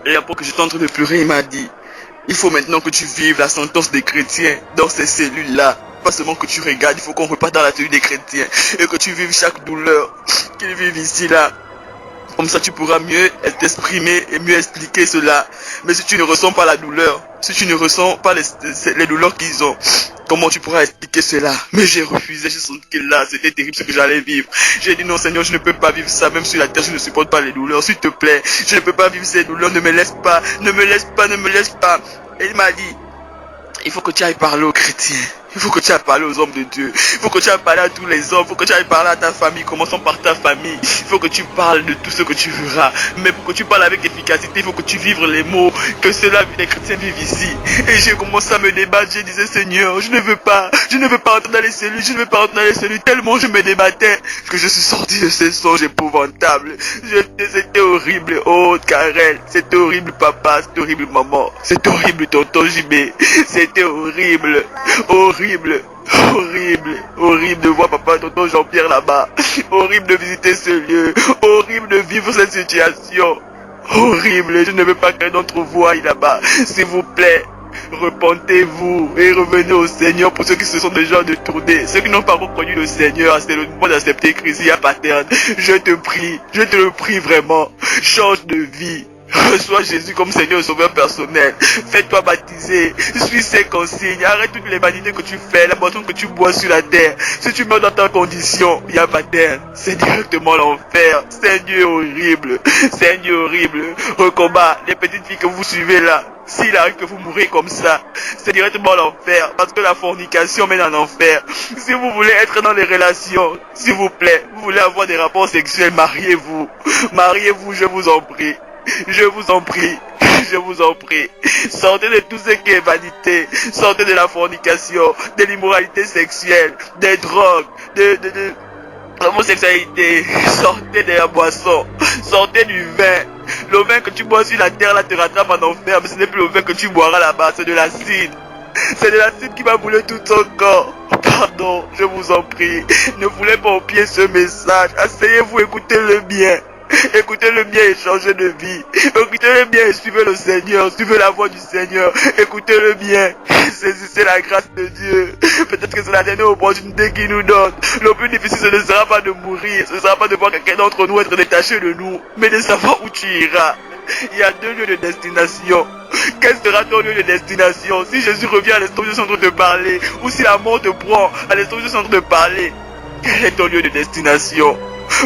Et après que j'étais en train de pleurer, il m'a dit, il faut maintenant que tu vives la sentence des chrétiens dans ces cellules-là. Pas seulement que tu regardes, il faut qu'on reparte dans la cellule des chrétiens. Et que tu vives chaque douleur qu'ils vivent ici, là. Comme ça, tu pourras mieux t'exprimer et mieux expliquer cela. Mais si tu ne ressens pas la douleur, si tu ne ressens pas les douleurs qu'ils ont, comment tu pourras expliquer cela? Mais j'ai refusé, j'ai senti que là, c'était terrible ce que j'allais vivre. J'ai dit non Seigneur, je ne peux pas vivre ça, même sur la terre, je ne supporte pas les douleurs. S'il te plaît, je ne peux pas vivre ces douleurs, ne me laisse pas, ne me laisse pas, ne me laisse pas. Et il m'a dit, il faut que tu ailles parler aux chrétiens. Il faut que tu ailles parler aux hommes de Dieu. Il faut que tu ailles parler à tous les hommes. Il faut que tu ailles parler à ta famille. Commençons par ta famille. Il faut que tu parles de tout ce que tu verras. Mais pour que tu parles avec efficacité, il faut que tu vives les mots que ceux-là, les chrétiens vivent ici. Et j'ai commencé à me débattre. Je disais, Seigneur, je ne veux pas entrer dans les cellules. Je ne veux pas entrer dans les cellules. Tellement je me débattais que je suis sorti de ces songes épouvantables. C'était horrible. Oh, Karel. C'était horrible, papa. C'était horrible, maman. C'était horrible, tonton JB. C'était horrible. Horrible, horrible de voir papa, tonton Jean-Pierre là-bas. Horrible de visiter ce lieu. Horrible de vivre cette situation. Horrible, je ne veux pas qu'un d'entre vous aille là-bas. S'il vous plaît, repentez-vous et revenez au Seigneur pour ceux qui se sont déjà détournés. Ceux qui n'ont pas reconnu le Seigneur, c'est le moment d'accepter Christ, paterne. Je te le prie vraiment. Change de vie. Reçois Jésus comme Seigneur et Sauveur personnel. Fais-toi baptiser. Suis ses consignes. Arrête toutes les vanités que tu fais, la boisson que tu bois sur la terre. Si tu meurs dans ta condition, il y a baptême. C'est directement l'enfer. C'est un Dieu horrible. C'est un Dieu horrible. Recombat, les petites filles que vous suivez là. S'il arrive que vous mourrez comme ça, c'est directement l'enfer. Parce que la fornication mène en enfer. Si vous voulez être dans les relations, s'il vous plaît, vous voulez avoir des rapports sexuels, mariez-vous. Mariez-vous, je vous en prie. Je vous en prie, je vous en prie. Sortez de tout ce qui est vanité. Sortez de la fornication, de l'immoralité sexuelle, des drogues, de l'homosexualité. Sortez de la boisson. Sortez du vin. Le vin que tu bois sur la terre là te rattrape en enfer. Mais ce n'est plus le vin que tu boiras là-bas, c'est de l'acide. C'est de l'acide qui va brûler tout ton corps. Pardon, je vous en prie. Ne voulez pas oublier ce message. Asseyez-vous, écoutez-le bien. Écoutez-le bien et changez de vie. Écoutez-le bien et suivez le Seigneur. Suivez la voix du Seigneur. Écoutez-le bien. Saisissez la grâce de Dieu. Peut-être que c'est la dernière opportunité qu'il nous donne. Le plus difficile, ce ne sera pas de mourir. Ce ne sera pas de voir quelqu'un d'entre nous être détaché de nous. Mais de savoir où tu iras. Il y a 2 lieux de destination. Quel sera ton lieu de destination? Si Jésus revient à l'instant où je suis en train de parler, ou si la mort te prend à l'instant où je suis en train de parler, quel est ton lieu de destination?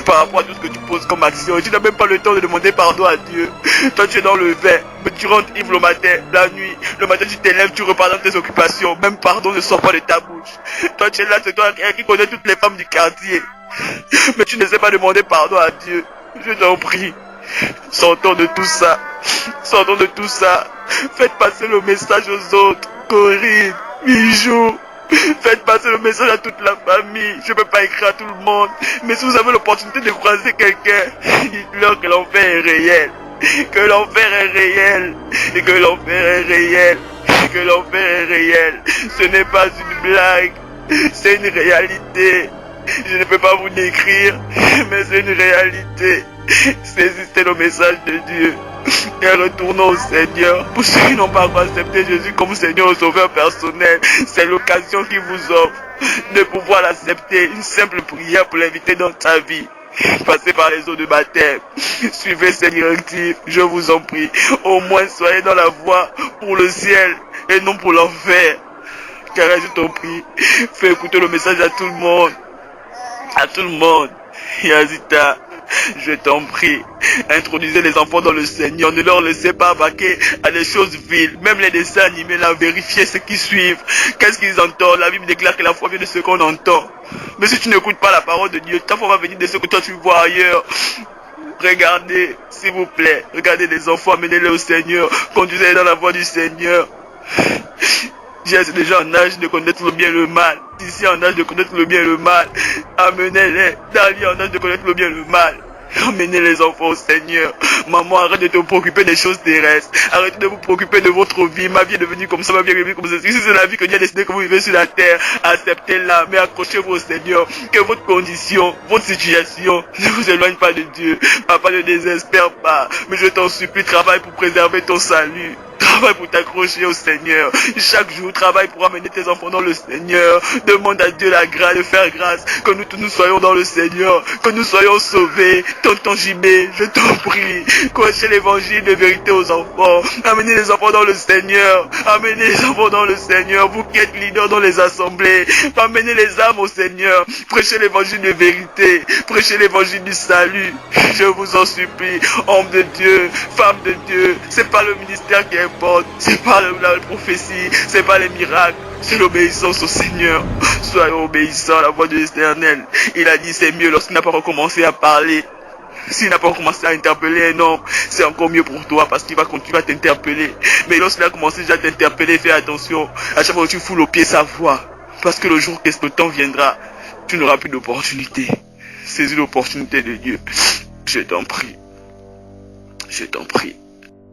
Par rapport à tout ce que tu poses comme action, tu n'as même pas le temps de demander pardon à Dieu. Toi tu es dans le vin, mais tu rentres ivre le matin, la nuit. Le matin tu t'élèves, tu repars dans tes occupations. Même pardon ne sort pas de ta bouche. Toi tu es là, c'est toi qui connais toutes les femmes du quartier. Mais tu ne sais pas demander pardon à Dieu. Je t'en prie. Sortons de tout ça. Sortons de tout ça. Faites passer le message aux autres. Corinne, Bijou. Faites passer le message à toute la famille. Je ne peux pas écrire à tout le monde. Mais si vous avez l'opportunité de croiser quelqu'un, dites-leur que l'enfer est réel. Que l'enfer est réel. Et que l'enfer est réel. Que l'enfer est réel. Ce n'est pas une blague. C'est une réalité. Je ne peux pas vous décrire, mais c'est une réalité. Saisissez le message de Dieu. Et retournons au Seigneur. Pour ceux qui n'ont pas encore accepté Jésus comme Seigneur et Sauveur personnel, c'est l'occasion qui vous offre de pouvoir l'accepter. Une simple prière pour l'inviter dans ta vie. Passez par les eaux de baptême. Suivez ces directives, je vous en prie. Au moins soyez dans la voie pour le ciel et non pour l'enfer. Car je t'en prie, fais écouter le message à tout le monde. À tout le monde. Yazita, je t'en prie, introduisez les enfants dans le Seigneur, ne leur laissez pas vaquer à des choses viles, même les dessins animés, là, vérifiez ce qu'ils suivent, qu'est-ce qu'ils entendent. La Bible déclare que la foi vient de ce qu'on entend. Mais si tu n'écoutes pas la parole de Dieu, ta foi va venir de ce que toi tu vois ailleurs. Regardez, s'il vous plaît, regardez les enfants, amenez-les au Seigneur, conduisez-les dans la voie du Seigneur. J'ai déjà en âge de connaître le bien et le mal. Ici en âge de connaître le bien et le mal. Amenez-les. Dali en âge de connaître le bien et le mal. Amenez les enfants au Seigneur. Maman, arrête de te préoccuper des choses terrestres. Arrêtez de vous préoccuper de votre vie. Ma vie est devenue comme ça, ma vie est devenue comme ça. Si c'est la vie que Dieu a décidé que vous vivez sur la terre, acceptez-la, mais accrochez-vous au Seigneur. Que votre condition, votre situation ne vous éloigne pas de Dieu. Papa, ne désespère pas, mais je t'en supplie, travaille pour préserver ton salut. Travaille pour t'accrocher au Seigneur. Chaque jour, travaille pour amener tes enfants dans le Seigneur. Demande à Dieu la grâce de faire grâce. Que nous tous nous soyons dans le Seigneur. Que nous soyons sauvés. Tonton Jimé, je t'en prie. Coachez l'évangile de vérité aux enfants. Amenez les enfants dans le Seigneur. Amenez les enfants dans le Seigneur. Vous qui êtes leaders dans les assemblées. Amenez les âmes au Seigneur. Prêchez l'évangile de vérité. Prêchez l'évangile du salut. Je vous en supplie. Homme de Dieu, femme de Dieu. C'est pas le ministère qui importe. C'est pas la prophétie. C'est pas les miracles. C'est l'obéissance au Seigneur. Soyons obéissants à la voix de l'Éternel. Il a dit c'est mieux lorsqu'il n'a pas recommencé à parler. S'il n'a pas commencé à interpeller un homme, c'est encore mieux pour toi parce qu'il va continuer à t'interpeller. Mais lorsqu'il a commencé déjà à t'interpeller, fais attention. À chaque fois que tu foules au pied sa voix. Parce que le jour que le temps viendra, tu n'auras plus d'opportunité. Saisis l'opportunité de Dieu. Je t'en prie. Je t'en prie.